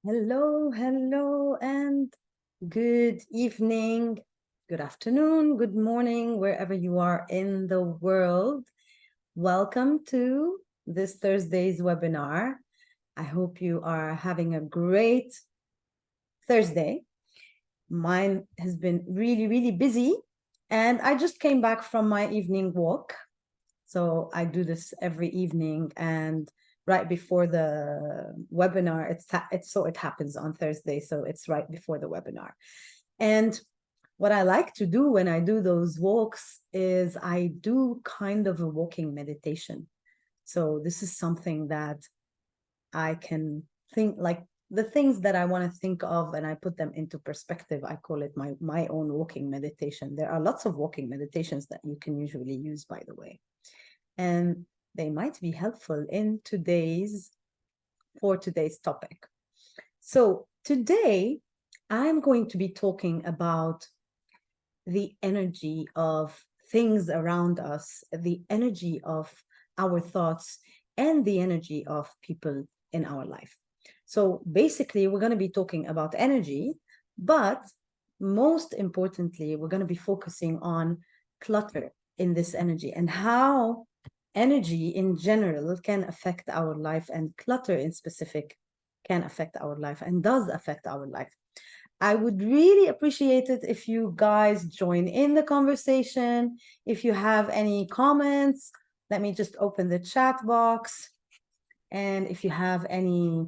Hello, hello, and good evening, good afternoon, good morning, wherever you are in the world. Welcome to this Thursday's webinar. I hope you are having a great Thursday. Mine has been really, really busy, and I just came back from my evening walk. So I do this every evening, and right before the webinar, it happens on Thursday, so it's right before the webinar. And what I like to do when I do those walks is I do kind of a walking meditation. So this is something that I can think, like the things that I want to think of, and I put them into perspective. I call it my own walking meditation. There are lots of walking meditations that you can usually use, by the way, and they might be helpful for today's topic. So today I'm going to be talking about the energy of things around us, the energy of our thoughts, and the energy of people in our life. So basically, we're going to be talking about energy, but most importantly, we're going to be focusing on clutter in this energy and how energy in general can affect our life, and clutter in specific can affect our life and does affect our life. I would really appreciate it if you guys join in the conversation. If you have any comments, let me just open the chat box. And if you have any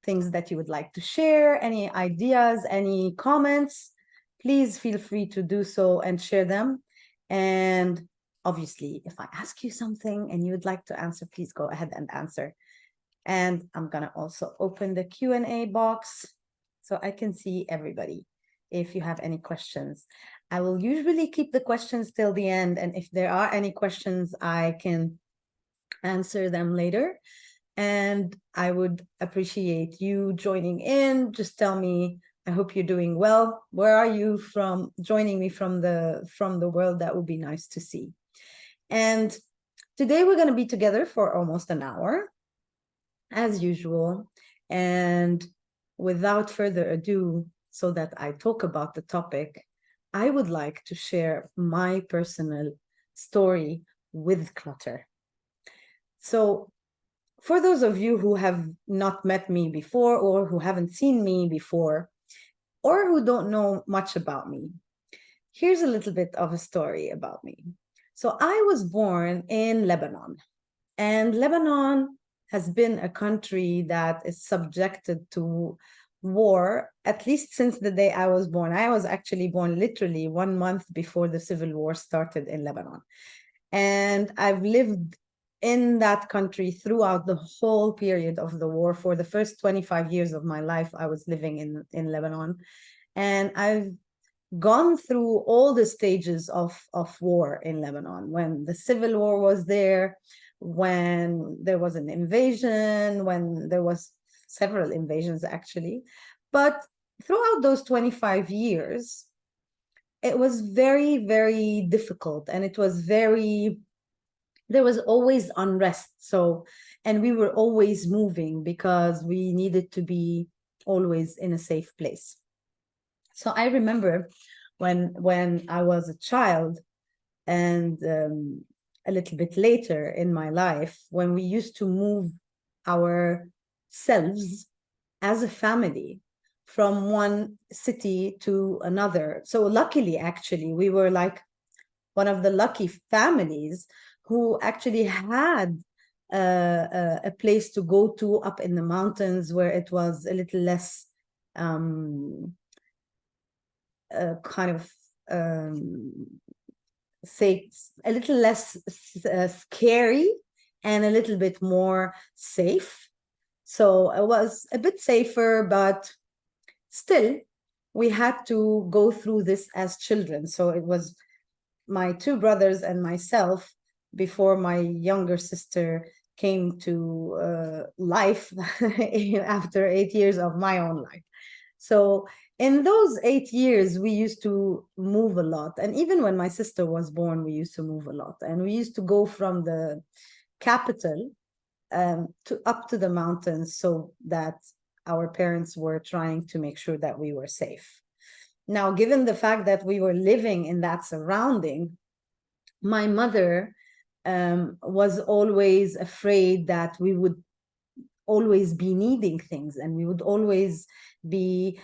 things that you would like to share, any ideas, any comments, please feel free to do so and share them. And obviously, if I ask you something and you would like to answer, please go ahead and answer. And I'm going to also open the Q&A box so I can see everybody if you have any questions. I will usually keep the questions till the end, and if there are any questions, I can answer them later. And I would appreciate you joining in. Just tell me, I hope you're doing well. Where are you from? Joining me from the world? That would be nice to see. And today we're going to be together for almost an hour, as usual. And without further ado, so that I talk about the topic, I would like to share my personal story with clutter. So for those of you who have not met me before, or who haven't seen me before, or who don't know much about me, here's a little bit of a story about me. So I was born in Lebanon, and Lebanon has been a country that is subjected to war, at least since the day I was born. I was actually born literally 1 month before the civil war started in Lebanon. And I've lived in that country throughout the whole period of the war. For the first 25 years of my life, I was living in Lebanon. And I've gone through all the stages of war in Lebanon, when the civil war was there, when there was an invasion, when there was several invasions actually. But throughout those 25 years, it was very, very difficult, and there was always unrest. So, and we were always moving because we needed to be always in a safe place. So I remember when I was a child, and a little bit later in my life, when we used to move ourselves as a family from one city to another. So luckily, actually, we were like one of the lucky families who actually had a place to go to up in the mountains, where it was a little less kind of say a little less scary and a little bit more safe. So it was a bit safer, but still we had to go through this as children. So it was my two brothers and myself before my younger sister came to life after 8 years of my own life. So in those 8 years, we used to move a lot. And even when my sister was born, we used to move a lot. And we used to go from the capital to up to the mountains, so that our parents were trying to make sure that we were safe. Now, given the fact that we were living in that surrounding, my mother was always afraid that we would always be needing things, and we would always be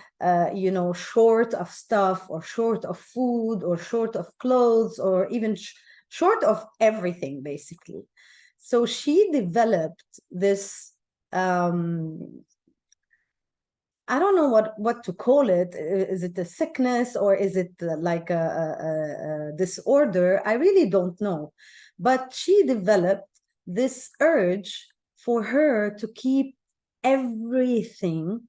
short of stuff, or short of food, or short of clothes, or even short of everything, basically. So she developed this I don't know what to call it. Is it a sickness, or is it like a disorder? I really don't know. But she developed this urge for her to keep everything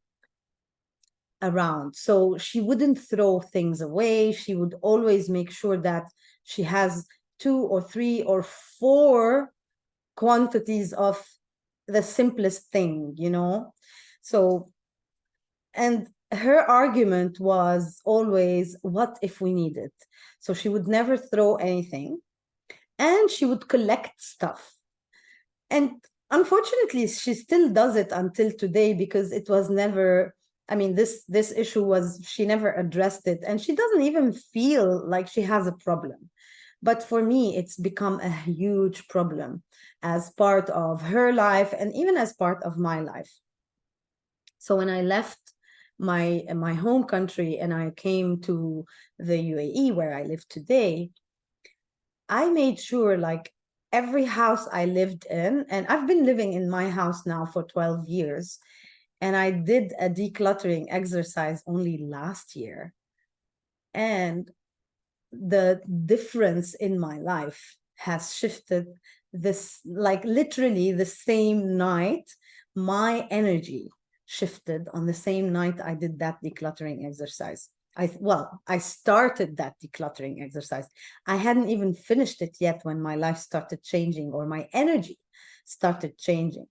around. So she wouldn't throw things away. She would always make sure that she has 2 or 3 or 4 quantities of the simplest thing, So, and her argument was always, what if we need it? So she would never throw anything, and she would collect stuff. And unfortunately, she still does it until today, because it was never, this issue was, she never addressed it, and she doesn't even feel like she has a problem. But for me, it's become a huge problem as part of her life, and even as part of my life. So when I left my home country and I came to the UAE, where I live today, I made sure, like, every house I lived in, and I've been living in my house now for 12 years, and I did a decluttering exercise only last year. And the difference in my life has shifted. This, like, literally the same night, my energy shifted on the same night I did that decluttering exercise. I started that decluttering exercise. I hadn't even finished it yet when my life started changing, or my energy started changing.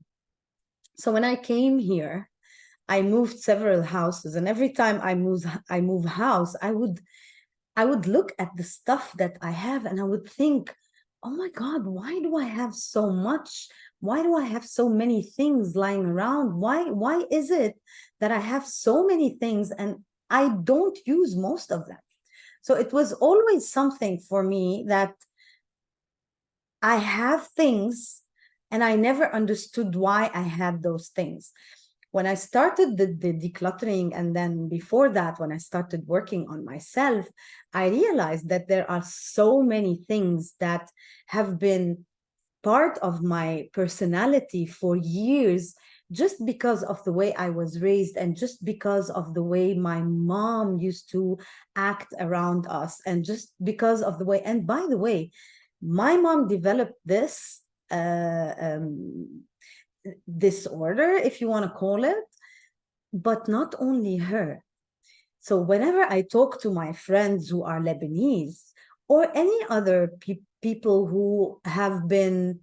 So when I came here, I moved several houses, and every time I move house, I would look at the stuff that I have, and I would think, oh my God, why do I have so much? Why do I have so many things lying around? Why is it that I have so many things and I don't use most of them? So it was always something for me that I have things, and I never understood why I had those things. When I started the decluttering, and then before that, when I started working on myself, I realized that there are so many things that have been part of my personality for years, just because of the way I was raised, and just because of the way my mom used to act around us, and just because of the way, and by the way, my mom developed this disorder, if you want to call it, but not only her. So whenever I talk to my friends who are Lebanese, or any other people who have been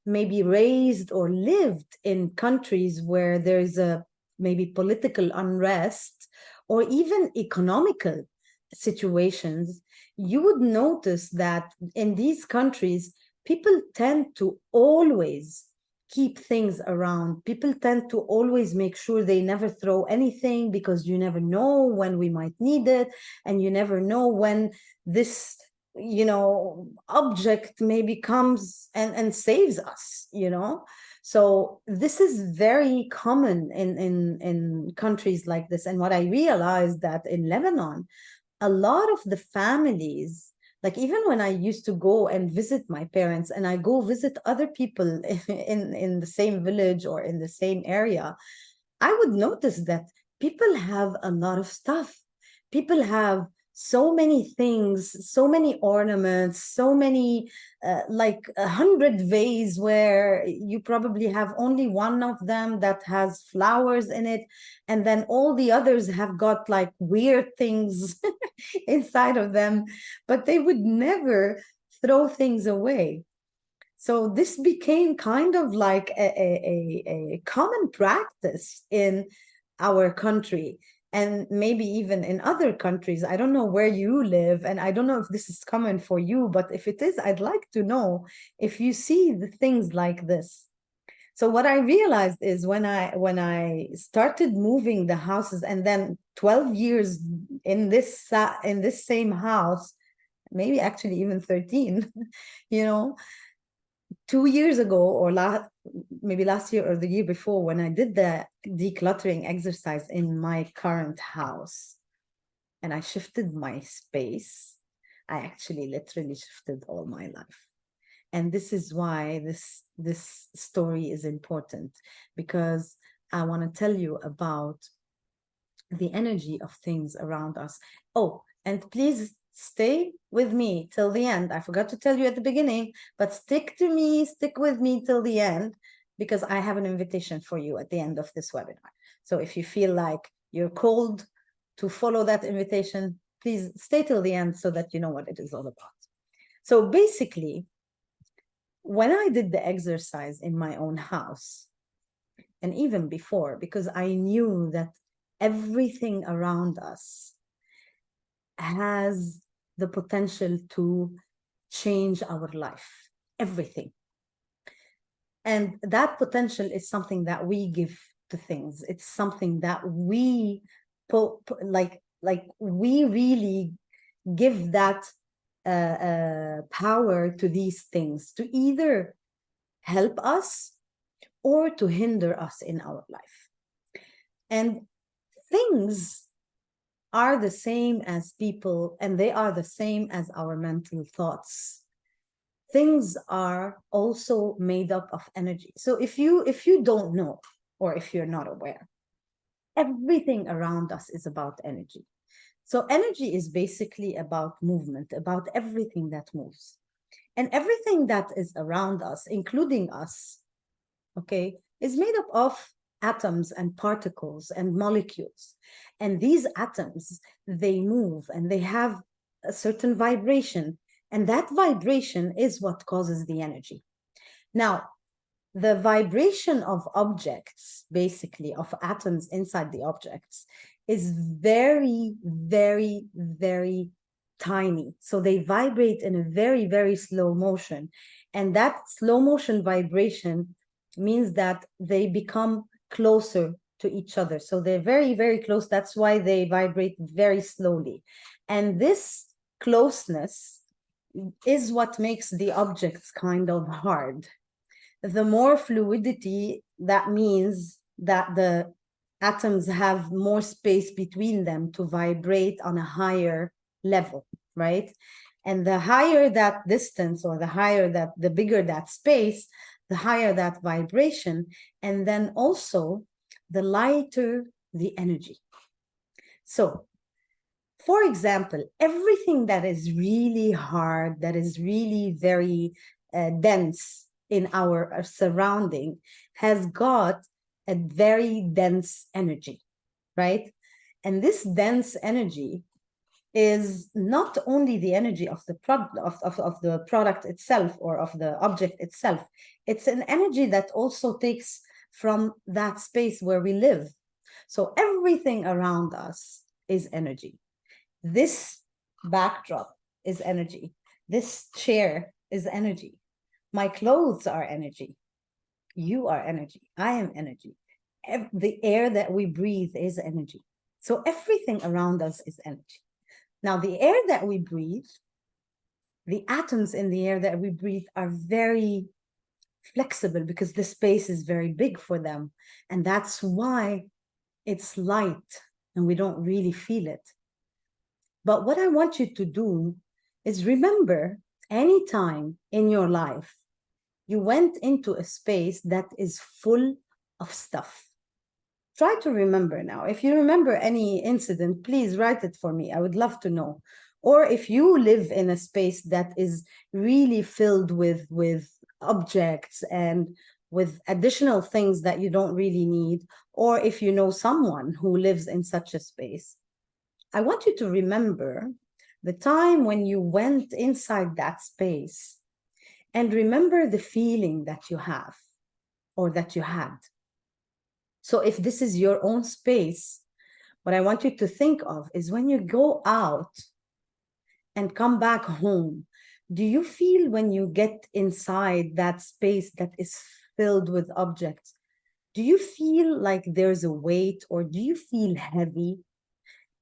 maybe raised or lived in countries where there's a maybe political unrest, or even economical situations, you would notice that in these countries, people tend to always keep things around. People tend to always make sure they never throw anything, because you never know when we might need it, and you never know when this object maybe comes and saves us. So this is very common in countries like this. And what I realized, that in Lebanon, a lot of the families, like, even when I used to go and visit my parents, and I go visit other people in the same village or in the same area, I would notice that people have a lot of stuff. People have so many things, so many ornaments, so many, like 100 vases where you probably have only one of them that has flowers in it. And then all the others have got like weird things inside of them, but they would never throw things away. So this became kind of like a common practice in our country, and maybe even in other countries. I don't know where you live, and I don't know if this is common for you, but if it is, I'd like to know if you see the things like this. So what I realized is when I started moving the houses, and then 12 years in this same house, maybe actually even 13, you know, 2 years ago, or maybe last year or the year before, when I did the decluttering exercise in my current house and I shifted my space, I actually literally shifted all my life. And this is why this story is important, because I want to tell you about the energy of things around us. Oh, and please stay with me till the end. I forgot to tell you at the beginning, but stick with me till the end, because I have an invitation for you at the end of this webinar. So if you feel like you're called to follow that invitation, please stay till the end so that you know what it is all about. So basically, when I did the exercise in my own house, and even before, because I knew that everything around us has the potential to change our life, everything. And that potential is something that we give to things. It's something that we like we really give that power to these things to either help us or to hinder us in our life. And things are the same as people, and they are the same as our mental thoughts. Things are also made up of energy. So if you don't know, or if you're not aware, everything around us is about energy. So energy is basically about movement, about everything that moves. And everything that is around us, including us, okay, is made up of atoms and particles and molecules. And these atoms, they move and they have a certain vibration. And that vibration is what causes the energy. Now, the vibration of objects, basically of atoms inside the objects, is very, very, very tiny. So they vibrate in a very, very slow motion. And that slow motion vibration means that they become closer to each other. So they're very, very close. That's why they vibrate very slowly. And this closeness is what makes the objects kind of hard. The more fluidity, that means that the atoms have more space between them to vibrate on a higher level, right? And the higher that distance, or the bigger that space, the higher that vibration, and then also the lighter the energy. So, for example, everything that is really hard, that is really very dense in our surrounding, has got a very dense energy, right? And this dense energy is not only the energy of the product of the product itself, or of the object itself. It's an energy that also takes from that space where we live. So everything around us is energy. This backdrop is energy. This chair is energy. My clothes are energy. You are energy. I am energy. The air that we breathe is energy. So everything around us is energy. Now, the air that we breathe, the atoms in the air that we breathe are very flexible, because the space is very big for them. And that's why it's light and we don't really feel it. But what I want you to do is remember, anytime in your life you went into a space that is full of stuff. Try to remember now. If you remember any incident, please write it for me. I would love to know. Or if you live in a space that is really filled with objects and with additional things that you don't really need, or if you know someone who lives in such a space, I want you to remember the time when you went inside that space, and remember the feeling that you have, or that you had. So if this is your own space, what I want you to think of is, when you go out and come back home, do you feel, when you get inside that space that is filled with objects, do you feel like there's a weight, or do you feel heavy?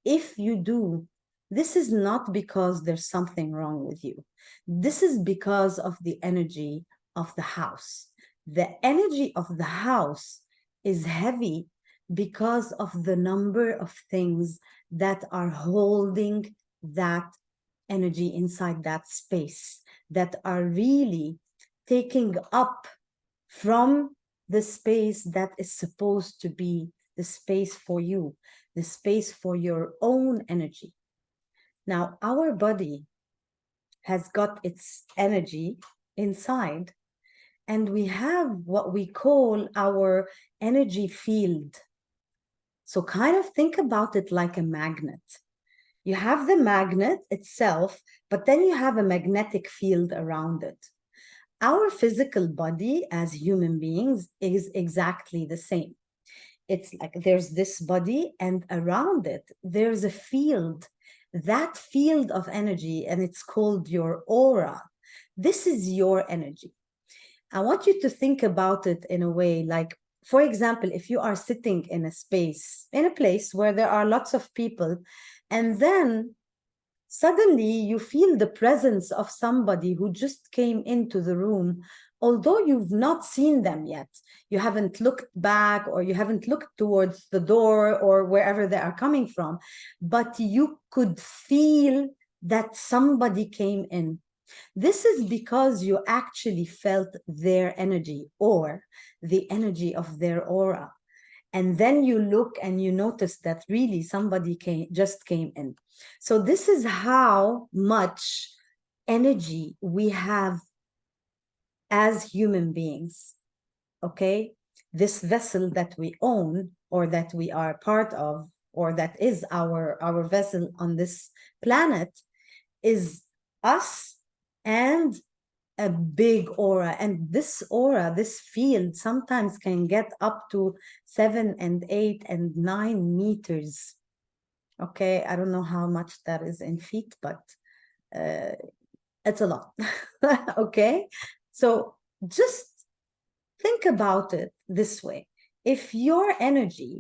If you do, this is not because there's something wrong with you. This is because of the energy of the house. The energy of the house is heavy because of the number of things that are holding that energy inside that space, that are really taking up from the space that is supposed to be the space for you, the space for your own energy. Now, our body has got its energy inside, and we have what we call our energy field. So kind of think about it like a magnet. You have the magnet itself, but then you have a magnetic field around it. Our physical body as human beings is exactly the same. It's like there's this body, and around it, there's a field, that field of energy, and it's called your aura. This is your energy. I want you to think about it in a way like, for example, if you are sitting in a space, in a place where there are lots of people, and then suddenly you feel the presence of somebody who just came into the room, although you've not seen them yet. You haven't looked back, or you haven't looked towards the door or wherever they are coming from, but you could feel that somebody came in. This is because you actually felt their energy, or the energy of their aura. And then you look and you notice that really somebody just came in. So this is how much energy we have as human beings, okay? This vessel that we own, or that we are part of, or that is our vessel on this planet, is us and a big aura. And this aura, this field, sometimes can get up to 7 and 8 and 9 meters. Okay, I don't know how much that is in feet, but it's a lot. Okay, so just think about it this way. If your energy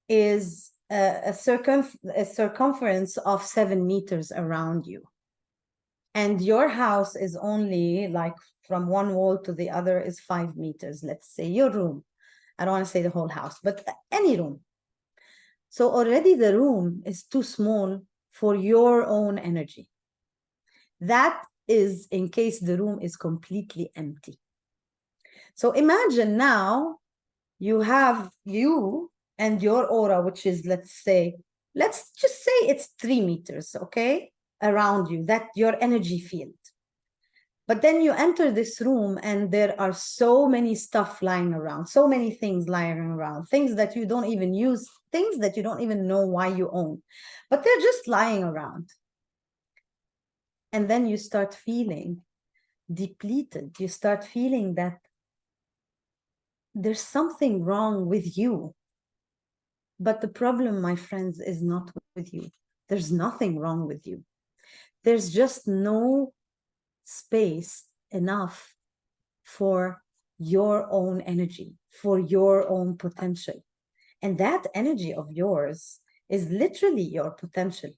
is a circumference of 7 meters around you, and your house is only like from one wall to the other is 5 meters, let's say your room. I don't want to say the whole house, but any room. So already the room is too small for your own energy. That is in case the room is completely empty. So imagine now you have you and your aura, which is, let's just say it's 3 meters, okay, around you, that your energy field. But then you enter this room and there are so many stuff lying around, so many things lying around, things that you don't even use, things that you don't even know why you own, but they're just lying around. And then you start feeling depleted. You start feeling that there's something wrong with you. But the problem, my friends, is not with you. There's nothing wrong with you. There's just no space enough for your own energy, for your own potential. And that energy of yours is literally your potential.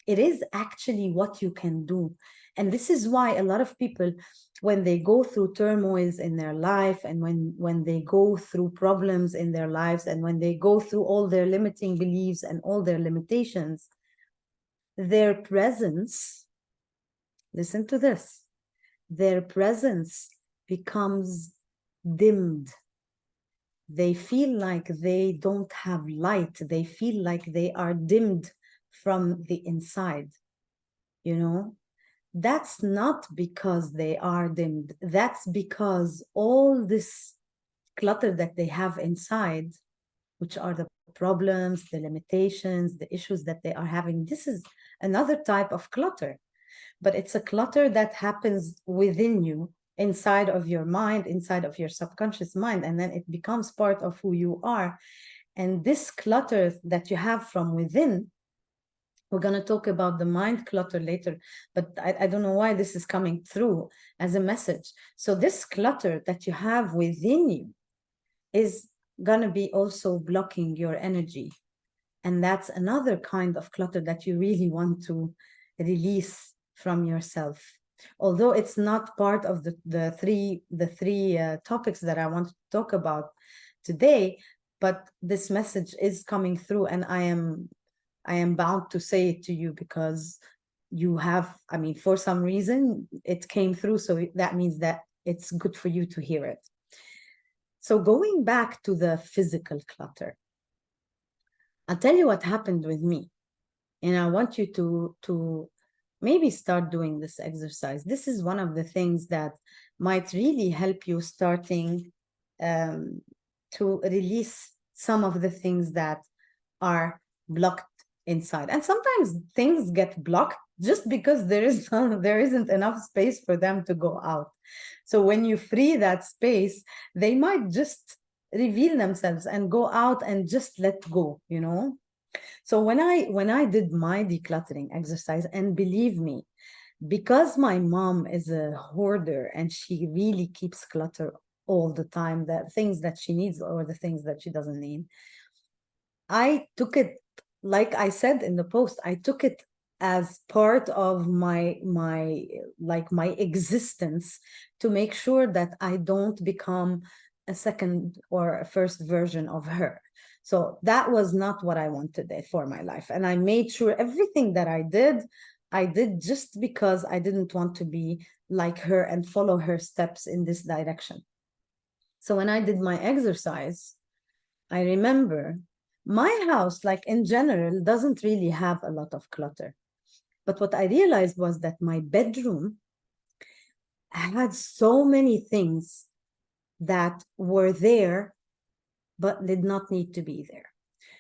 It is actually what you can do. And this is why a lot of people, when they go through turmoils in their life, and when they go through problems in their lives, and when they go through all their limiting beliefs and all their limitations, their presence, listen to this, their presence becomes dimmed. They feel like they don't have light. They feel like they are dimmed from the inside, you know? That's not because they are dimmed. That's because all this clutter that they have inside, which are the problems, the limitations, the issues that they are having, this is another type of clutter. But it's a clutter that happens within you, inside of your mind, inside of your subconscious mind, and then it becomes part of who you are. And this clutter that you have from within We're going to talk about the mind clutter later, but I don't know why this is coming through as a message. So this clutter that you have within you is going to be also blocking your energy. And that's another kind of clutter that you really want to release from yourself. Although it's not part of the three topics that I want to talk about today, but this message is coming through, and I am bound to say it to you because you have, I mean, for some reason it came through. So that means that it's good for you to hear it. So going back to the physical clutter, I'll tell you what happened with me. And I want you to maybe start doing this exercise. This is one of the things that might really help you starting to release some of the things that are blocked inside. And sometimes things get blocked just because there isn't enough space for them to go out. So when you free that space, they might just reveal themselves and go out and just let go, you know. So when I did my decluttering exercise, and believe me, because my mom is a hoarder and she really keeps clutter all the time, that things that she needs or the things that she doesn't need, I took it, like I said in the post, I took it as part of my existence, to make sure that I don't become a second or a first version of her. So that was not what I wanted for my life. And I made sure everything that I did just because I didn't want to be like her and follow her steps in this direction. So when I did my exercise, I remember my house, like in general, doesn't really have a lot of clutter. But what I realized was that my bedroom had so many things that were there, but did not need to be there.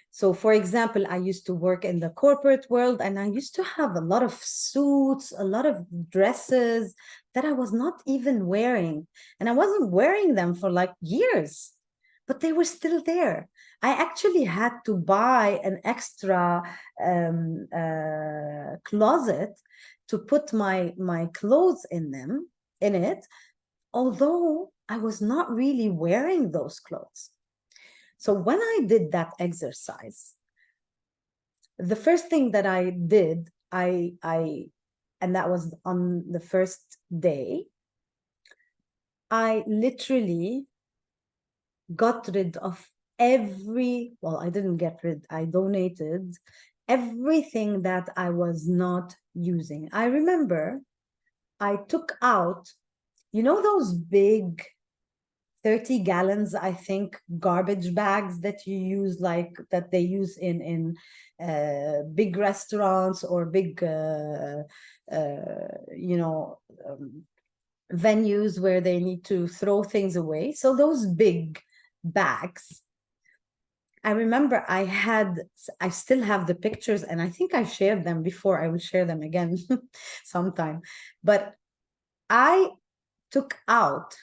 So, for example, I used to work in the corporate world, and I used to have a lot of suits, a lot of dresses that I was not even wearing. And I wasn't wearing them for like years, but they were still there. I actually had to buy an extra closet to put my clothes in it, although I was not really wearing those clothes. So when I did that exercise, the first thing that I did, and that was on the first day, I literally got rid of I didn't get rid, I donated everything that I was not using. I remember I took out, you know, those big 30 gallons, I think, garbage bags that you use, like that they use in big restaurants or big, you know, venues where they need to throw things away. So those big bags, I remember I still have the pictures, and I think I shared them before. I will share them again sometime. But I took out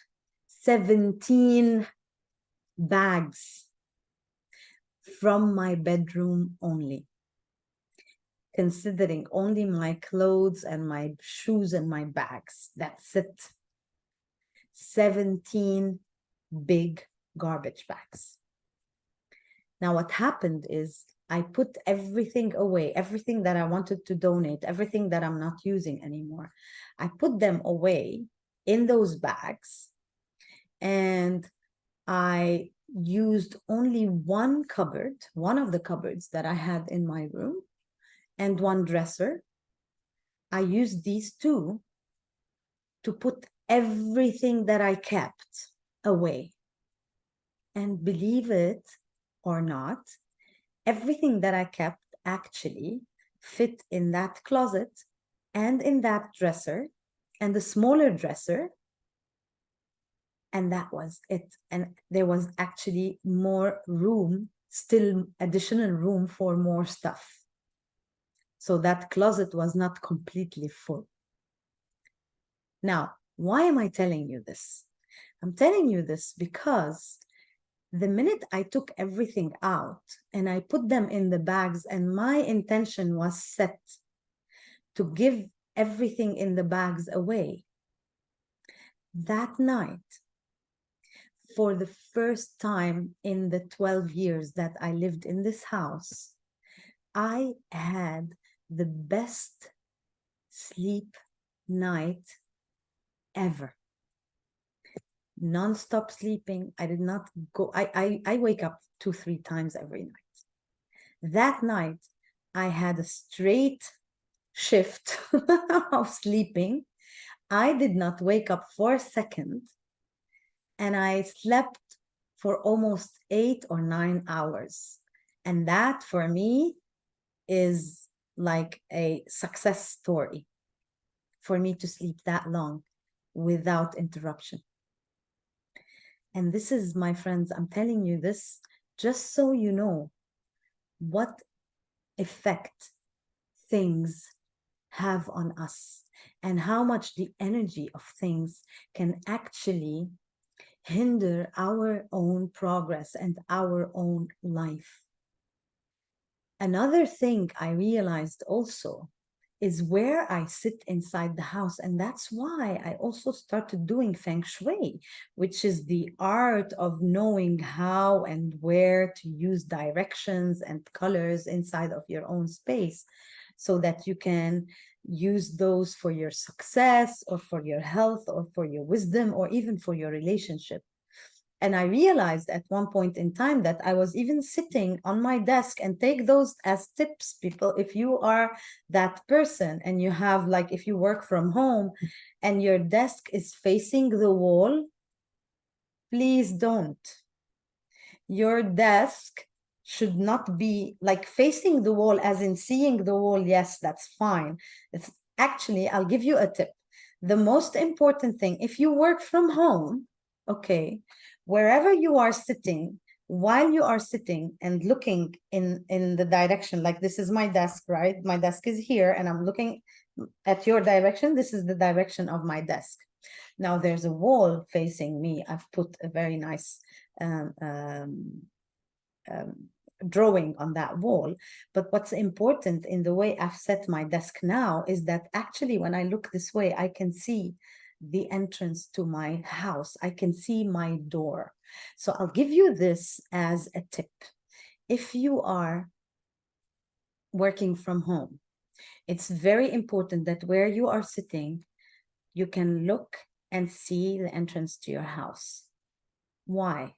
17 bags from my bedroom only, considering only my clothes and my shoes and my bags. That's it. 17 big garbage bags. Now, what happened is I put everything away, everything that I wanted to donate, everything that I'm not using anymore. I put them away in those bags, and I used only one cupboard, one of the cupboards that I had in my room, and one dresser. I used these two to put everything that I kept away. And believe it or not, everything that I kept actually fit in that closet and in that dresser and the smaller dresser. And that was it. And there was actually more room, still additional room for more stuff. So that closet was not completely full. Now, why am I telling you this? I'm telling you this because The minute I took everything out and I put them in the bags, and my intention was set to give everything in the bags away, that night, for the first time in the 12 years that I lived in this house, I had the best sleep night ever. Non-stop sleeping. I did not go, I wake up 2-3 times every night. That night, I had a straight shift of sleeping. I did not wake up for a second, and I slept for almost 8 or 9 hours. And that for me is like a success story, for me to sleep that long without interruption. And this is, my friends, I'm telling you this just so you know what effect things have on us, and how much the energy of things can actually hinder our own progress and our own life. Another thing I realized also is where I sit inside the house. And that's why I also started doing Feng Shui, which is the art of knowing how and where to use directions and colors inside of your own space, so that you can use those for your success or for your health or for your wisdom or even for your relationship. And I realized at one point in time that I was even sitting on my desk, and take those as tips, people. If you are that person and you have, like, if you work from home and your desk is facing the wall, please don't. Your desk should not be like facing the wall, as in seeing the wall. Yes, that's fine. It's actually, I'll give you a tip. The most important thing, if you work from home, okay, wherever you are sitting, while you are sitting and looking in the direction, like this is my desk, right? My desk is here and I'm looking at your direction. This is the direction of my desk. Now there's a wall facing me. I've put a very nice um, um, um, drawing on that wall. But what's important in the way I've set my desk now is that actually when I look this way, I can see the entrance to my house. I can see my door. So I'll give you this as a tip. If you are working from home, it's very important that where you are sitting, you can look and see the entrance to your house. Why?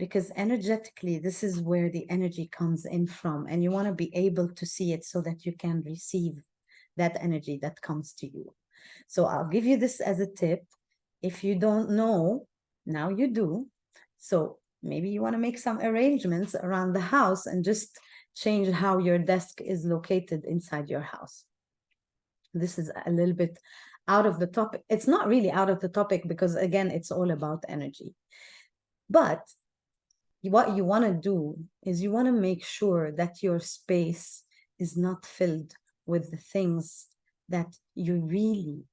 Because energetically, this is where the energy comes in from, and you want to be able to see it so that you can receive that energy that comes to you. So I'll give you this as a tip. If you don't know, now you do. So maybe you want to make some arrangements around the house and just change how your desk is located inside your house. This is a little bit out of the topic. It's not really out of the topic because, again, it's all about energy. But what you want to do is you want to make sure that your space is not filled with the things that you really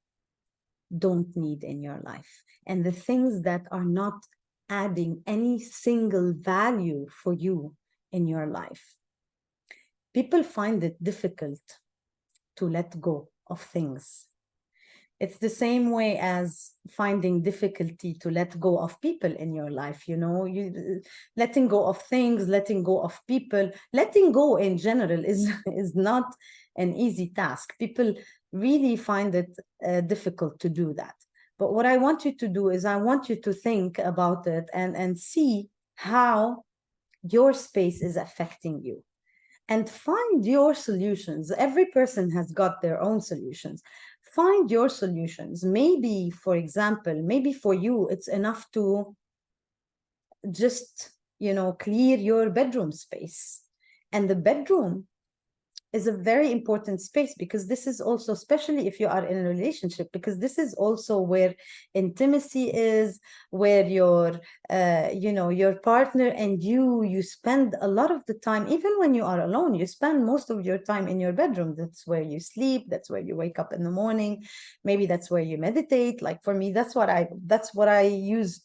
don't need in your life, and the things that are not adding any single value for you in your life. People find it difficult to let go of things. It's the same way as finding difficulty to let go of people in your life. You letting go of things, letting go of people, letting go in general is not an easy task. People really find it difficult to do that. But what I want you to do is I want you to think about it and see how your space is affecting you, and find your solutions. Every person has got their own solutions. Find your solutions. Maybe, for example, maybe for you, it's enough to just, clear your bedroom space. And the bedroom is a very important space, because this is also, especially if you are in a relationship, because this is also where intimacy is, where your partner and you spend a lot of the time. Even when you are alone, you spend most of your time in your bedroom. That's where you sleep, that's where you wake up in the morning, maybe that's where you meditate. Like for me, that's what I use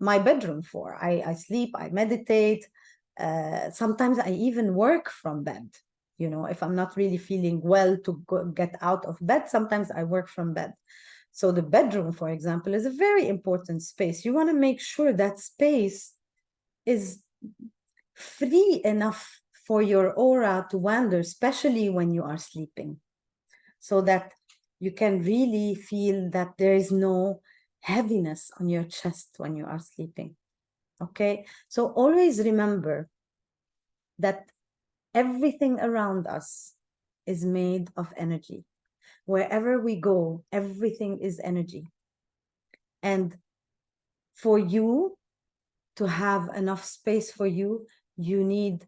my bedroom for. I sleep, I meditate. Sometimes I even work from bed. If I'm not really feeling well to get out of bed, sometimes I work from bed. So the bedroom, for example, is a very important space. You want to make sure that space is free enough for your aura to wander, especially when you are sleeping, so that you can really feel that there is no heaviness on your chest when you are sleeping. Okay, so always remember that everything around us is made of energy. Wherever we go, everything is energy. And for you to have enough space for you, you need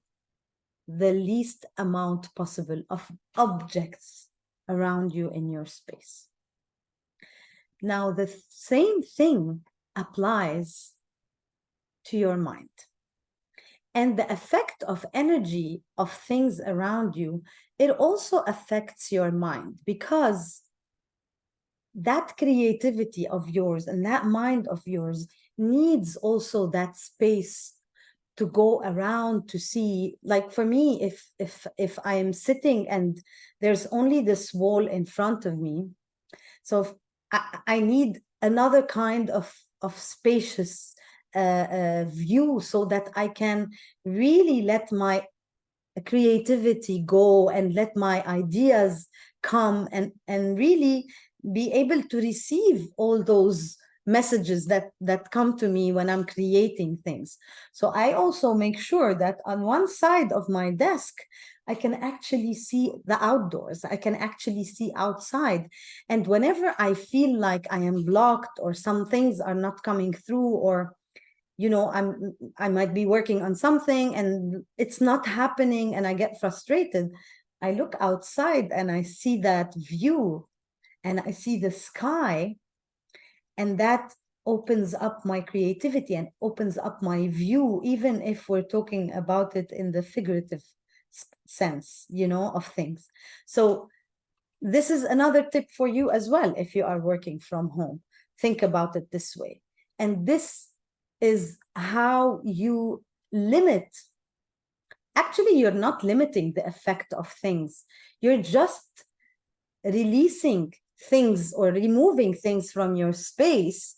the least amount possible of objects around you in your space. Now, the same thing applies to your mind. And the effect of energy of things around you, it also affects your mind, because that creativity of yours and that mind of yours needs also that space to go around, to see. Like for me, if I am sitting and there's only this wall in front of me, so I need another kind of spacious view, so that I can really let my creativity go and let my ideas come, and really be able to receive all those messages that come to me when I'm creating things. So I also make sure that on one side of my desk, I can actually see the outdoors. I can actually see outside. And whenever I feel like I am blocked, or some things are not coming through, or I might be working on something and it's not happening and I get frustrated, I look outside and I see that view and I see the sky, and that opens up my creativity and opens up my view, even if we're talking about it in the figurative sense, of things. So this is another tip for you as well. If you are working from home, think about it this way. And this is how you limit. Actually, you're not limiting the effect of things. You're just releasing things or removing things from your space.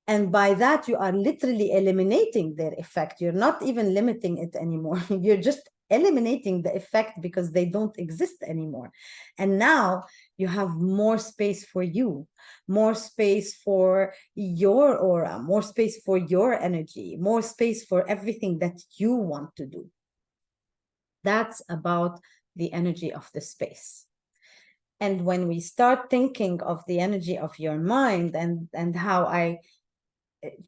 And by that, you are literally eliminating their effect. You're not even limiting it anymore. You're just eliminating the effect because they don't exist anymore. And now you have more space for you, more space for your aura, more space for your energy, more space for everything that you want to do. That's about the energy of the space. And when we start thinking of the energy of your mind, and how I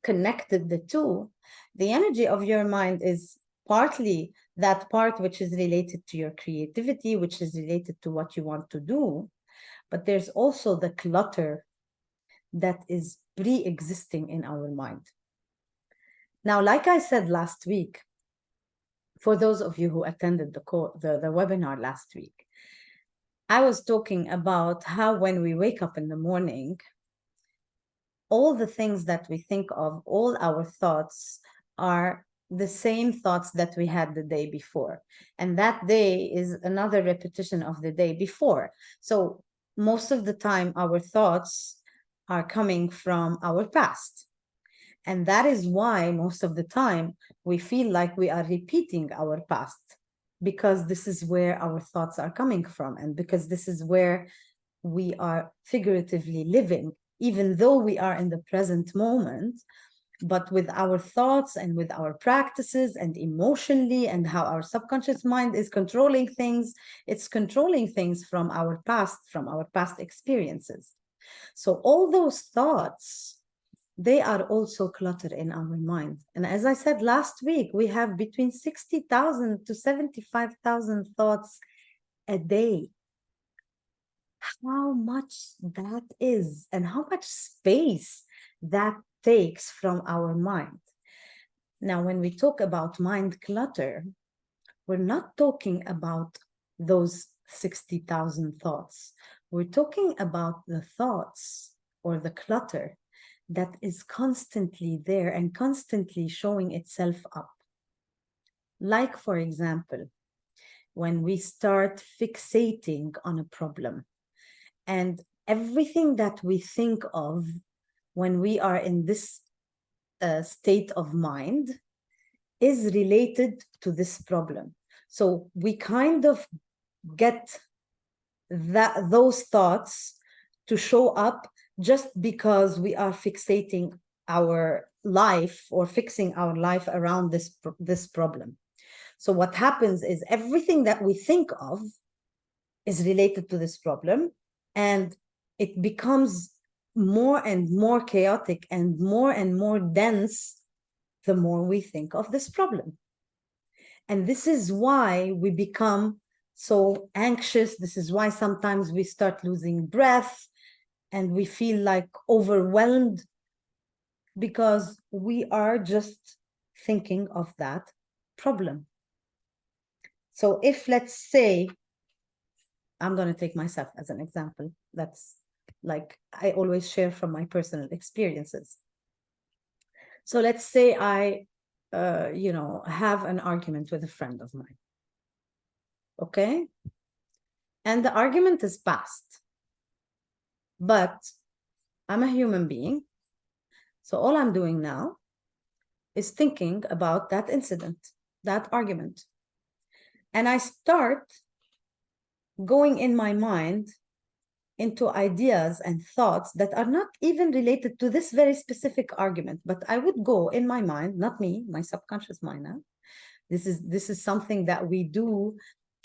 connected the two, the energy of your mind is partly that part which is related to your creativity, which is related to what you want to do. But there's also the clutter that is pre-existing in our mind. Now, like I said last week, for those of you who attended the webinar last week, I was talking about how when we wake up in the morning, all the things that we think of, all our thoughts are the same thoughts that we had the day before. And that day is another repetition of the day before. So most of the time, our thoughts are coming from our past. And that is why most of the time we feel like we are repeating our past, because this is where our thoughts are coming from, and because this is where we are figuratively living, even though we are in the present moment. But with our thoughts and with our practices and emotionally, and how our subconscious mind is controlling things, it's controlling things from our past experiences. So all those thoughts, they are also clutter in our mind. And as I said last week, we have between 60,000 to 75,000 thoughts a day. How much that is, and how much space that takes from our mind. Now, when we talk about mind clutter, we're not talking about those 60,000 thoughts. We're talking about the thoughts or the clutter that is constantly there and constantly showing itself up. Like, for example, when we start fixating on a problem, and everything that we think of when we are in this state of mind is related to this problem. So we kind of get those thoughts to show up just because we are fixating our life or fixing our life around this problem. So what happens is everything that we think of is related to this problem, and it becomes more and more chaotic and more dense the more we think of this problem. And this is why we become so anxious. This is why sometimes we start losing breath and we feel like overwhelmed, because we are just thinking of that problem. So if, let's say, I'm going to take myself as an example. That's like I always share from my personal experiences. So let's say I, have an argument with a friend of mine. Okay? And the argument is past. But I'm a human being. So all I'm doing now is thinking about that incident, that argument. And I start going in my mind into ideas and thoughts that are not even related to this very specific argument, but I would go in my mind, not me, my subconscious mind now. This is something that we do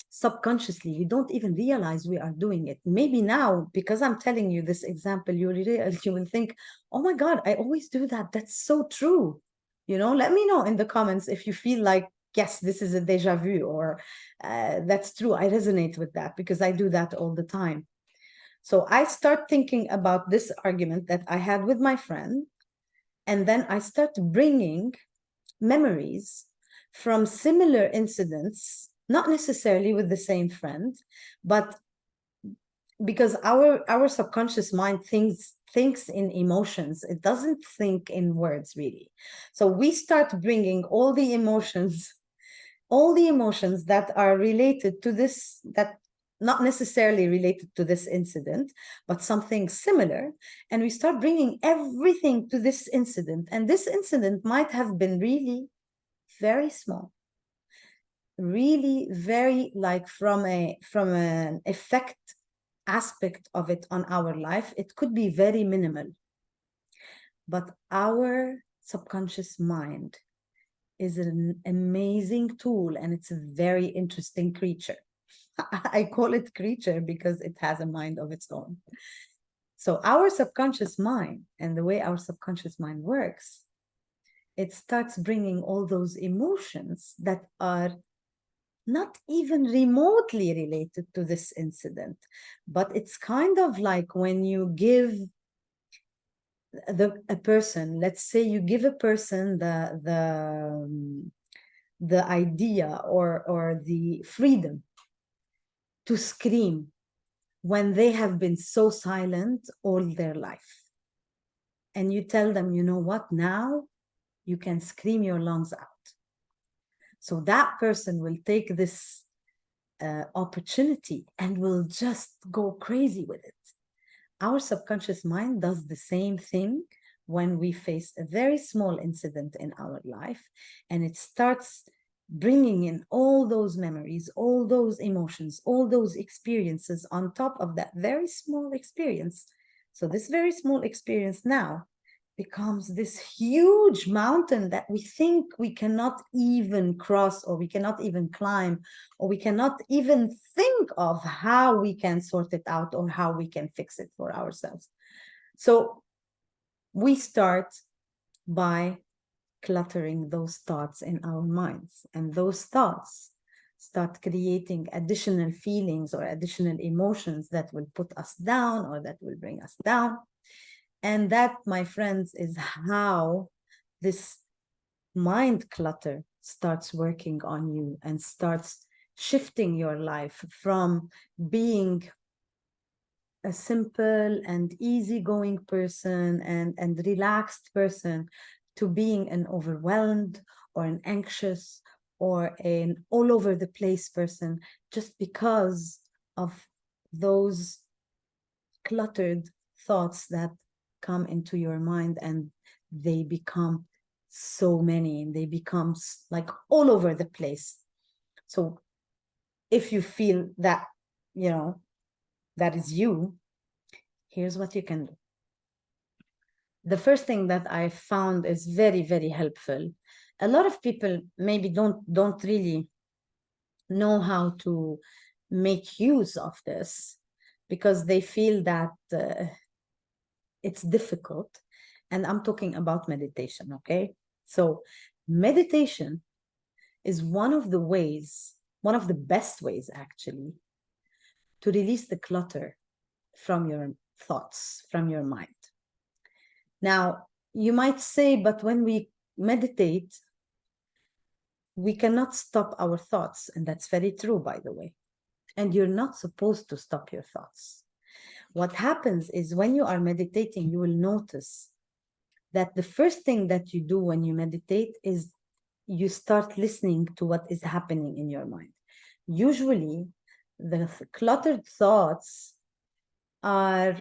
subconsciously. We don't even realize we are doing it. Maybe now, because I'm telling you this example, you will think, oh my God, I always do that. That's so true. Let me know in the comments if you feel like, yes, this is a deja vu, or that's true. I resonate with that because I do that all the time. So I start thinking about this argument that I had with my friend, and then I start bringing memories from similar incidents, not necessarily with the same friend, but because our subconscious mind thinks in emotions. It doesn't think in words, really. So we start bringing all the emotions that are related to this, that not necessarily related to this incident, but something similar. And we start bringing everything to this incident. And this incident might have been really very small, really very, like, from an effect aspect of it on our life, it could be very minimal. But our subconscious mind is an amazing tool, and it's a very interesting creature. I call it creature because it has a mind of its own. So our subconscious mind, and the way our subconscious mind works, it starts bringing all those emotions that are not even remotely related to this incident. But it's kind of like when you give a person, let's say you give a person the idea or the freedom to scream when they have been so silent all their life. And you tell them, you know what, now you can scream your lungs out. So that person will take this opportunity and will just go crazy with it. Our subconscious mind does the same thing when we face a very small incident in our life, and it starts bringing in all those memories, all those emotions, all those experiences on top of that very small experience. So this very small experience now becomes this huge mountain that we think we cannot even cross, or we cannot even climb, or we cannot even think of how we can sort it out or how we can fix it for ourselves. So we start by cluttering those thoughts in our minds, and those thoughts start creating additional feelings or additional emotions that will put us down or that will bring us down. And that, my friends, is how this mind clutter starts working on you and starts shifting your life from being a simple and easygoing person and relaxed person to being an overwhelmed or an anxious or an all over the place person, just because of those cluttered thoughts that come into your mind, and they become so many and they become like all over the place. So if you feel that, you know, that is you, here's what you can do. The first thing that I found is very, very helpful. A lot of people maybe don't really know how to make use of this because they feel that it's difficult. And I'm talking about meditation, okay? So meditation is one of the ways, one of the best ways actually, to release the clutter from your thoughts, from your mind. Now, you might say, but when we meditate, we cannot stop our thoughts. And that's very true, by the way. And you're not supposed to stop your thoughts. What happens is when you are meditating, you will notice that the first thing that you do when you meditate is you start listening to what is happening in your mind. Usually, the cluttered thoughts are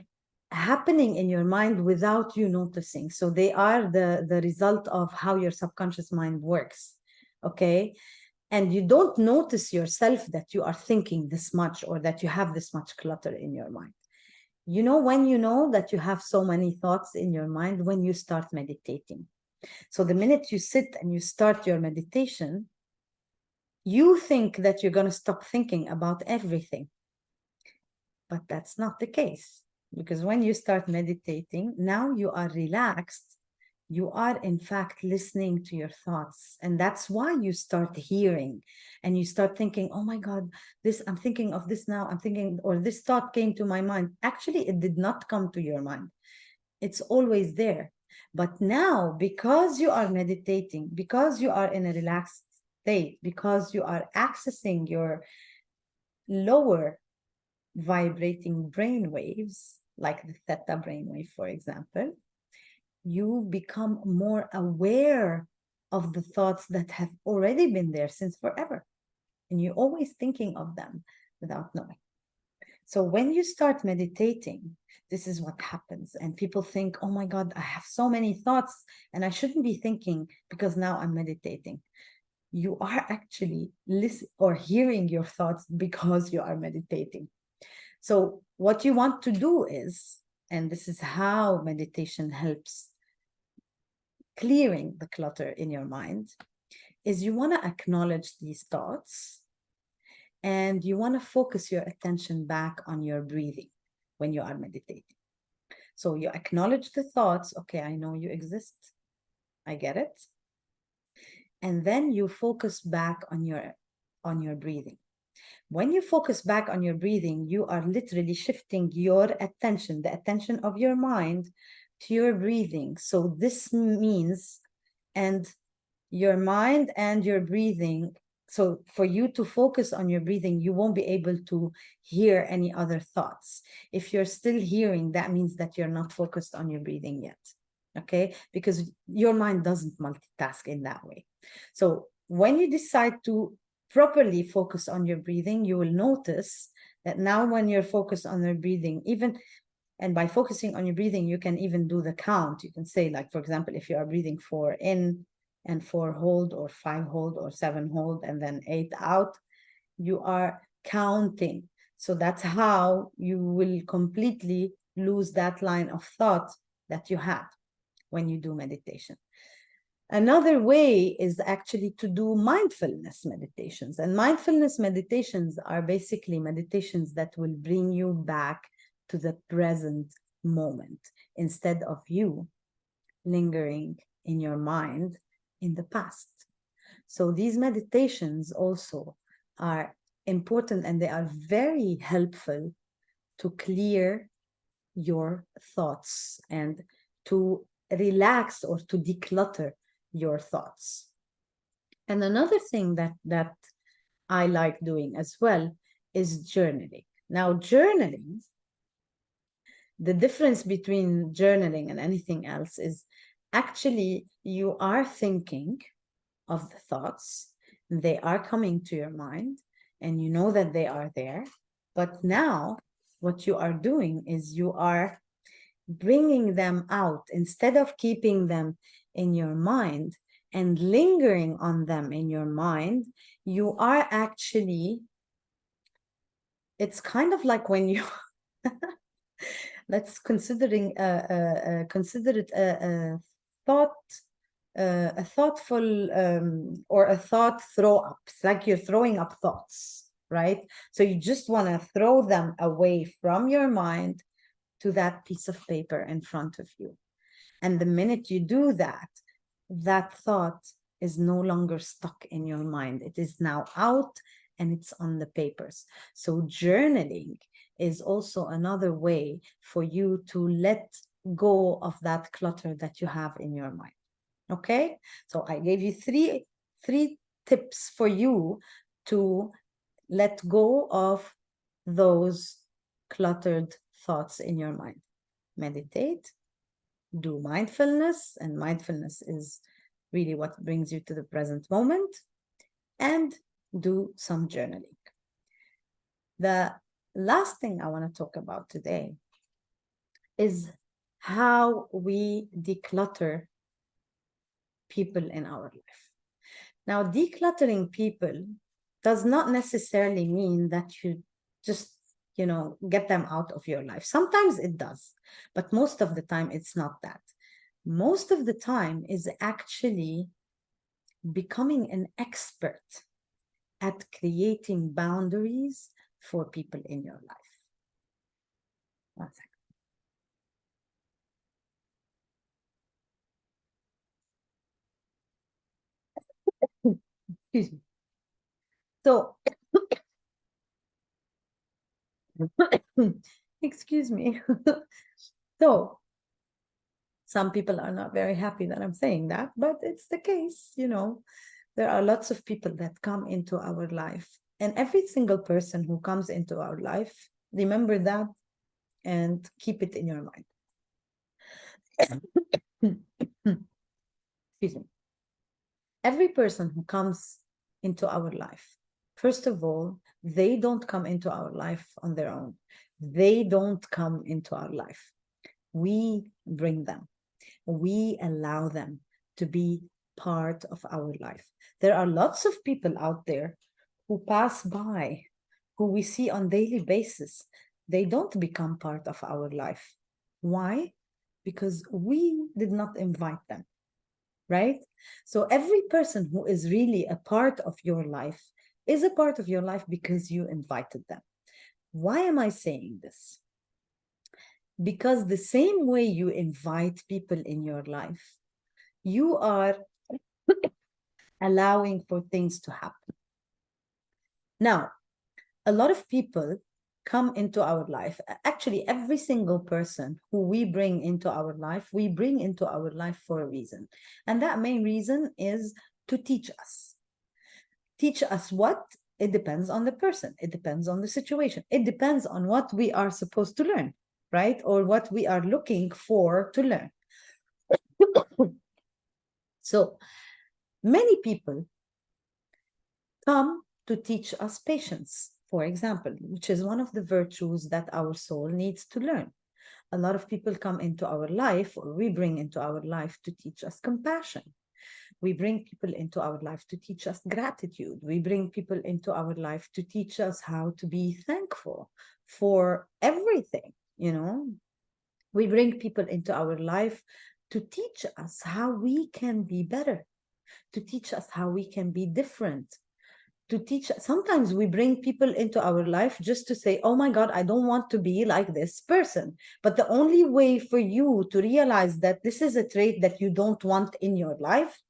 happening in your mind without you noticing. So they are the result of how your subconscious mind works, okay? And you don't notice yourself that you are thinking this much or that you have this much clutter in your mind. You know when you know that you have so many thoughts in your mind? When you start meditating. So the minute you sit and you start your meditation, you think that you're going to stop thinking about everything. But that's not the case, because when you start meditating, now you are relaxed. You are, in fact, listening to your thoughts. And that's why you start hearing and you start thinking, oh my God, this, I'm thinking of this now. I'm thinking, or this thought came to my mind. Actually, it did not come to your mind. It's always there. But now, because you are meditating, because you are in a relaxed state, because you are accessing your lower vibrating brain waves, like the theta brainwave, for example, you become more aware of the thoughts that have already been there since forever. And you're always thinking of them without knowing. So when you start meditating, this is what happens. And people think, oh my God, I have so many thoughts and I shouldn't be thinking because now I'm meditating. You are actually listening or hearing your thoughts because you are meditating. So what you want to do is, and this is how meditation helps clearing the clutter in your mind, is you want to acknowledge these thoughts and you want to focus your attention back on your breathing when you are meditating. So you acknowledge the thoughts. Okay, I know you exist. I get it. And then you focus back on your breathing. When you focus back on your breathing, you are literally shifting your attention, the attention of your mind, to your breathing. So this means, and your mind and your breathing, so for you to focus on your breathing, you won't be able to hear any other thoughts. If you're still hearing, that means that you're not focused on your breathing yet, okay? Because your mind doesn't multitask in that way. So when you decide to properly focus on your breathing, you will notice that now when you're focused on your breathing, even, and by focusing on your breathing, you can even do the count. You can say, like, for example, if you are breathing 4 in and 4 hold, or 5 hold, or 7 hold, and then 8 out, you are counting. So that's how you will completely lose that line of thought that you had when you do meditation. Another way is actually to do mindfulness meditations. And mindfulness meditations are basically meditations that will bring you back to the present moment instead of you lingering in your mind in the past. So these meditations also are important and they are very helpful to clear your thoughts and to relax or to declutter your thoughts. And another thing that I like doing as well is journaling. Now, journaling The difference between journaling and anything else is actually you are thinking of the thoughts, they are coming to your mind, and you know that they are there. But now, what you are doing is you are bringing them out instead of keeping them in your mind and lingering on them in your mind. You are actually, it's kind of like when you let's consider it thought a thoughtful or a thought throw up. It's like you're throwing up thoughts, right? So you just want to throw them away from your mind to that piece of paper in front of you. And the minute you do that, that thought is no longer stuck in your mind. It is now out and it's on the papers. So journaling is also another way for you to let go of that clutter that you have in your mind. Okay? So I gave you three tips for you to let go of those cluttered thoughts in your mind. Meditate, do mindfulness, and mindfulness is really what brings you to the present moment, and do some journaling. The last thing I want to talk about today is how we declutter people in our life. Now, decluttering people does not necessarily mean that you just, get them out of your life. Sometimes it does, but most of the time it's not that. Most of the time is actually becoming an expert at creating boundaries for people in your life. One second. Excuse me. So, excuse me. So, some people are not very happy that I'm saying that, but it's the case. There are lots of people that come into our life, and every single person who comes into our life, remember that and keep it in your mind. Excuse me. Every person who comes into our life, first of all, they don't come into our life on their own. They don't come into our life. We bring them. We allow them to be part of our life. There are lots of people out there who pass by, who we see on daily basis. They don't become part of our life. Why? Because we did not invite them, right? So every person who is really a part of your life is a part of your life because you invited them. Why am I saying this? Because the same way you invite people in your life, you are allowing for things to happen. Now, a lot of people come into our life. Actually, every single person who we bring into our life, we bring into our life for a reason. And that main reason is to teach us. Teach us what? It depends on the person. It depends on the situation. It depends on what we are supposed to learn, right? Or what we are looking for to learn. So many people come to teach us patience, for example, which is one of the virtues that our soul needs to learn. A lot of people come into our life, or we bring into our life, to teach us compassion. We bring people into our life to teach us gratitude. We bring people into our life to teach us how to be thankful for everything, We bring people into our life to teach us how we can be better, to teach us how we can be different, to teach. Sometimes we bring people into our life just to say, oh my God, I don't want to be like this person. But the only way for you to realize that this is a trait that you don't want in your life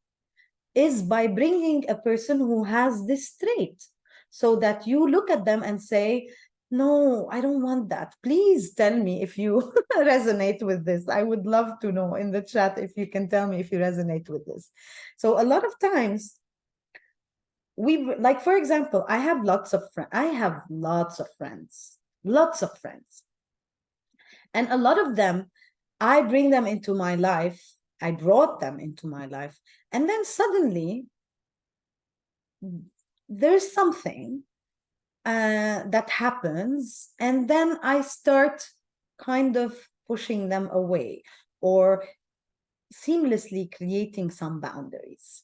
is by bringing a person who has this trait, so that you look at them and say, no, I don't want that. Please tell me if you resonate with this. I would love to know in the chat if you can tell me if you resonate with this. So a lot of times, for example, I have lots of friends. Lots of friends. And a lot of them, I bring them into my life. I brought them into my life. And then suddenly there's something that happens. And then I start kind of pushing them away or seamlessly creating some boundaries.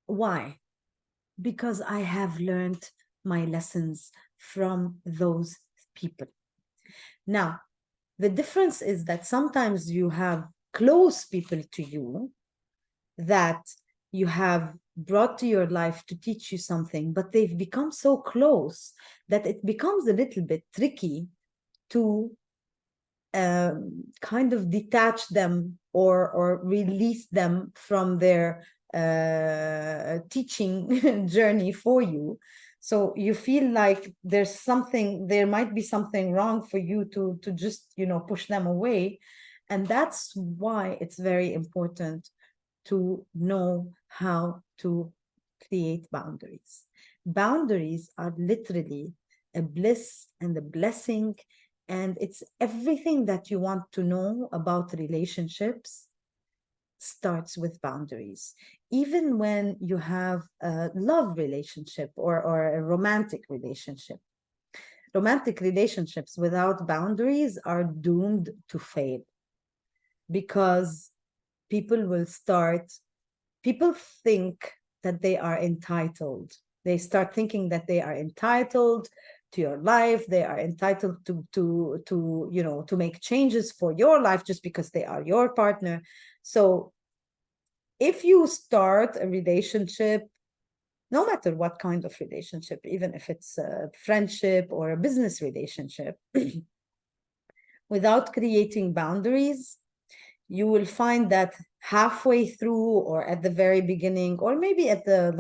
Why? Because I have learned my lessons from those people. Now, the difference is that sometimes you have close people to you that you have brought to your life to teach you something, but they've become so close that it becomes a little bit tricky to kind of detach them or release them from their teaching journey for you. So you feel like there might be something wrong for you to just, push them away. And that's why it's very important to know how to create boundaries. Boundaries are literally a bliss and a blessing, and it's everything that you want to know about relationships starts with boundaries. Even when you have a love relationship or a romantic relationship, romantic relationships without boundaries are doomed to fail, because people think that they are entitled. They start thinking that they are entitled to your life. They are entitled to make changes for your life just because they are your partner. So if you start a relationship, no matter what kind of relationship, even if it's a friendship or a business relationship, without creating boundaries, you will find that halfway through or at the very beginning, or maybe at the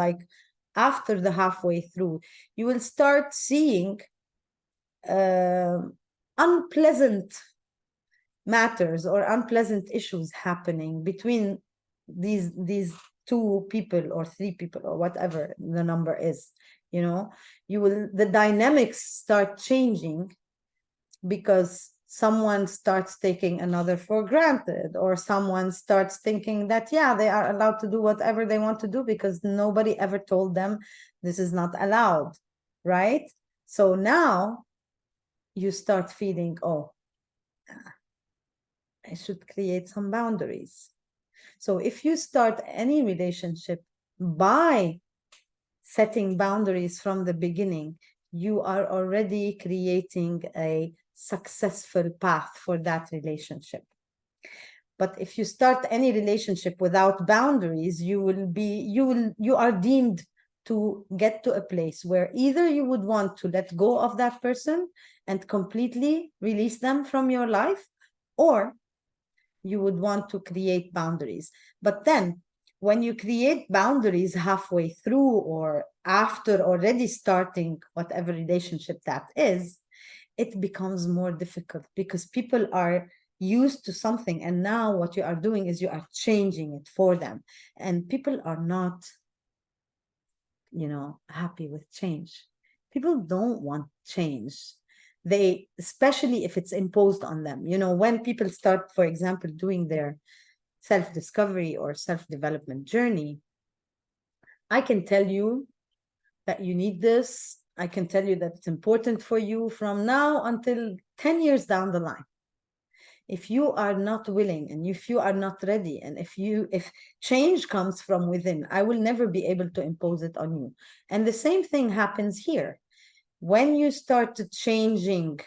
after the halfway through, you will start seeing uh, unpleasant matters or unpleasant issues happening between these two people or three people or whatever the number is. The dynamics start changing because someone starts taking another for granted, or someone starts thinking that, yeah, they are allowed to do whatever they want to do because nobody ever told them this is not allowed, right? So now you start feeling, oh, I should create some boundaries. So if you start any relationship by setting boundaries from the beginning, you are already creating a successful path for that relationship. But if you start any relationship without boundaries, you are deemed to get to a place where either you would want to let go of that person and completely release them from your life, or you would want to create boundaries. But then when you create boundaries halfway through or after already starting whatever relationship that is, it becomes more difficult because people are used to something, and now what you are doing is you are changing it for them, and people are not happy with change. People don't want change. They, especially if it's imposed on them, when people start, for example, doing their self-discovery or self-development journey, I can tell you that you need this. I can tell you that it's important for you from now until 10 years down the line. If you are not willing, and if you are not ready, and if change comes from within, I will never be able to impose it on you. And the same thing happens here. When you start changing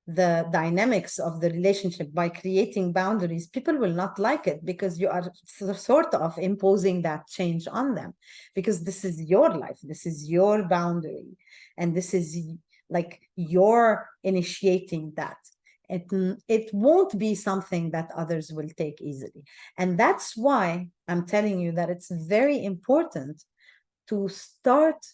the dynamics of the relationship by creating boundaries, people will not like it because you are sort of imposing that change on them, because this is your life, this is your boundary, and this is like you're initiating that. It won't be something that others will take easily. And that's why I'm telling you that it's very important to start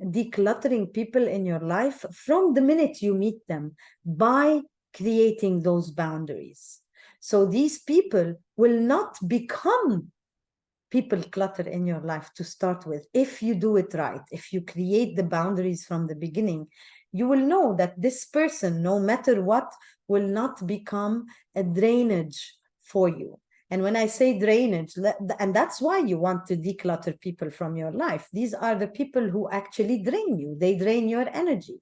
decluttering people in your life from the minute you meet them by creating those boundaries. So these people will not become people clutter in your life to start with. If you do it right, if you create the boundaries from the beginning, you will know that this person, no matter what, will not become a drainage for you. And when I say drainage, and that's why you want to declutter people from your life. These are the people who actually drain you. They drain your energy.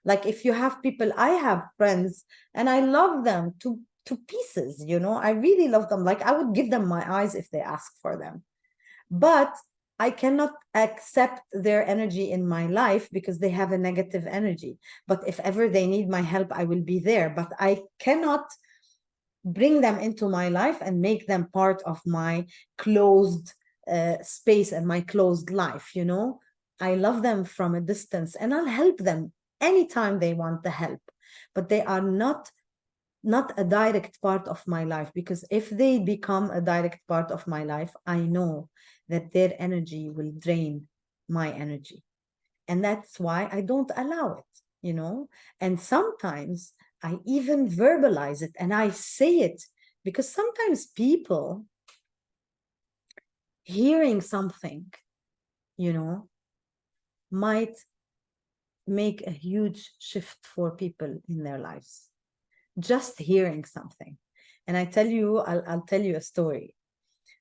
Like if you have people, I have friends and I love them to pieces, you know, I really love them. Like I would give them my eyes if they ask for them. But I cannot accept their energy in my life because they have a negative energy. But if ever they need my help, I will be there. But I cannot bring them into my life and make them part of my closed space and my closed life, you know. I love them from a distance and I'll help them anytime they want the help, but they are not a direct part of my life, because if they become a direct part of my life, I know that their energy will drain my energy. And that's why I don't allow it, you know. And sometimes I even verbalize it and I say it, because sometimes people hearing something, you know, might make a huge shift for people in their lives. Just hearing something. And I tell you, I'll tell you a story,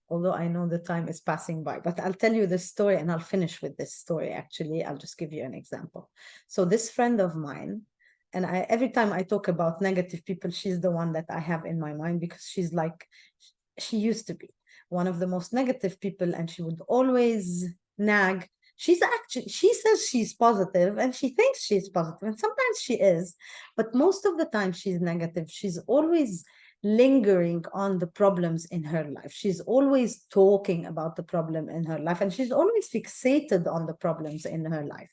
although I know the time is passing by, but I'll tell you this story and I'll finish with this story. Actually, I'll just give you an example. So this friend of mine, and every time I talk about negative people, she's the one that I have in my mind, because she's like, she used to be one of the most negative people, and she would always nag. She's actually, she says she's positive and she thinks she's positive, and sometimes she is, but most of the time she's negative. She's always lingering on the problems in her life. She's always talking about the problem in her life, and she's always fixated on the problems in her life.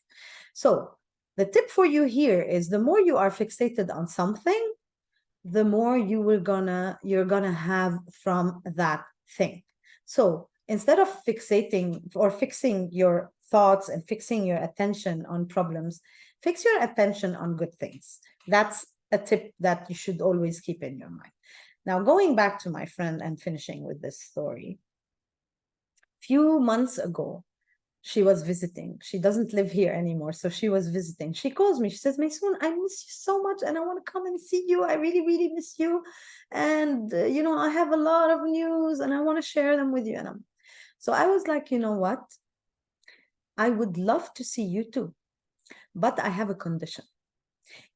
So the tip for you here is, the more you are fixated on something, the more you're gonna have from that thing. So instead of fixating or fixing your thoughts and fixing your attention on problems, fix your attention on good things. That's a tip that you should always keep in your mind. Now, going back to my friend and finishing with this story, few months ago, she was visiting. She doesn't live here anymore, so she was visiting. She calls me. She says, Maysoon, I miss you so much and I want to come and see you. I really, really miss you. And, you know, I have a lot of news and I want to share them with you. So I was like, you know what? I would love to see you too, but I have a condition.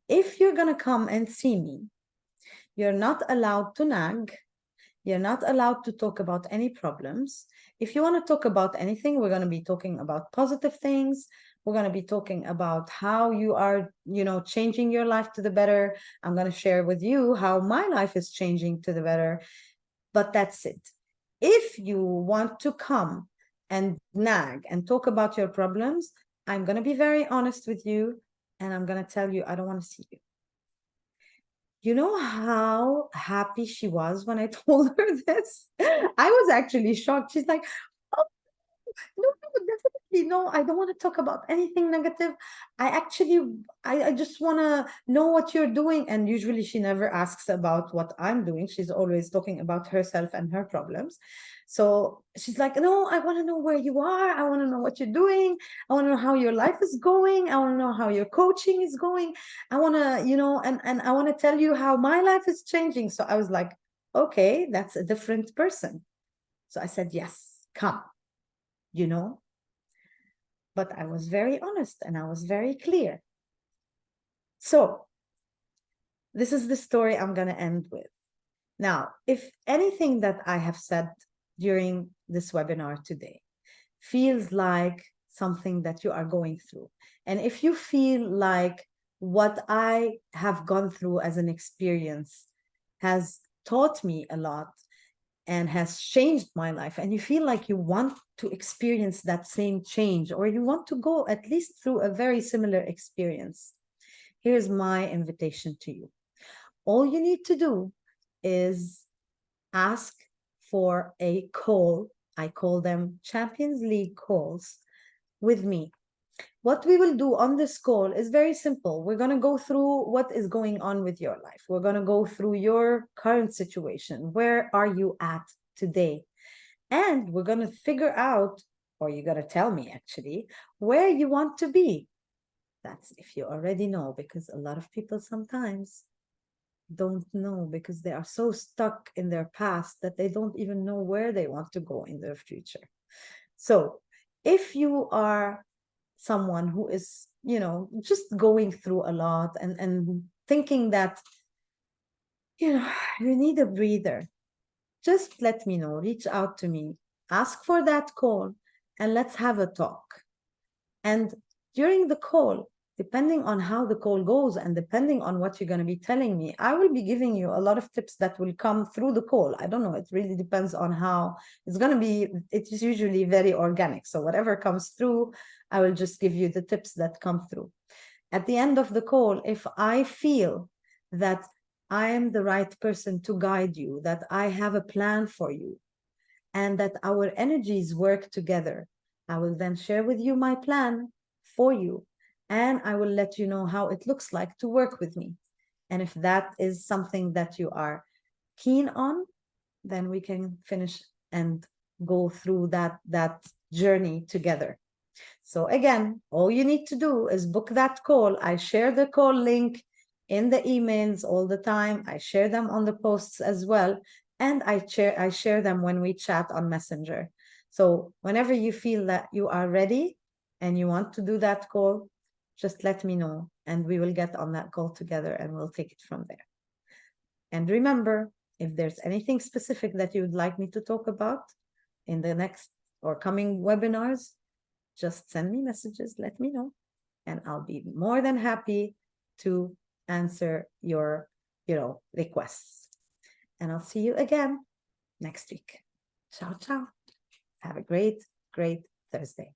If you're going to come and see me, you're not allowed to nag. You're not allowed to talk about any problems. If you want to talk about anything, we're going to be talking about positive things. We're going to be talking about how you are, you know, changing your life to the better. I'm going to share with you how my life is changing to the better. But that's it. If you want to come and nag and talk about your problems, I'm going to be very honest with you and I'm going to tell you, I don't want to see you. You know how happy she was when I told her this? I was actually shocked. She's like, oh, no, no, definitely no. I don't want to talk about anything negative. I actually, I just want to know what you're doing. And usually she never asks about what I'm doing. She's always talking about herself and her problems. So she's like, no, I want to know where you are. I want to know what you're doing. I want to know how your life is going. I want to know how your coaching is going. I want to, you know, and I want to tell you how my life is changing. So I was like, okay, that's a different person. So I said, yes, come, you know. But I was very honest and I was very clear. So this is the story I'm going to end with. Now, if anything that I have said during this webinar today feels like something that you are going through, and if you feel like what I have gone through as an experience has taught me a lot and has changed my life, and you feel like you want to experience that same change, or you want to go at least through a very similar experience, here's my invitation to you. All you need to do is ask for a call. I call them Champions League calls with me. What we will do on this call is very simple. We're going to go through what is going on with your life. We're going to go through your current situation. Where are you at today? And we're going to figure out, or you're going to tell me actually, where you want to be. That's if you already know, because a lot of people sometimes don't know because they are so stuck in their past that they don't even know where they want to go in their future. So if you are someone who is, just going through a lot and thinking that, you need a breather, just let me know, reach out to me, ask for that call, and let's have a talk. And during the call, depending on how the call goes and depending on what you're going to be telling me, I will be giving you a lot of tips that will come through the call. I don't know. It really depends on how it's going to be. It is usually very organic. So whatever comes through, I will just give you the tips that come through. At the end of the call, if I feel that I am the right person to guide you, that I have a plan for you, and that our energies work together, I will then share with you my plan for you, and I will let you know how it looks like to work with me. And if that is something that you are keen on, then we can finish and go through that journey together. So again, all you need to do is book that call. I share the call link in the emails all the time. I share them on the posts as well. And I share them when we chat on Messenger. So whenever you feel that you are ready and you want to do that call, just let me know and we will get on that call together and we'll take it from there. And remember, if there's anything specific that you would like me to talk about in the next or coming webinars, just send me messages, let me know, and I'll be more than happy to answer your, requests. And I'll see you again next week. Ciao, ciao. Have a great, great Thursday.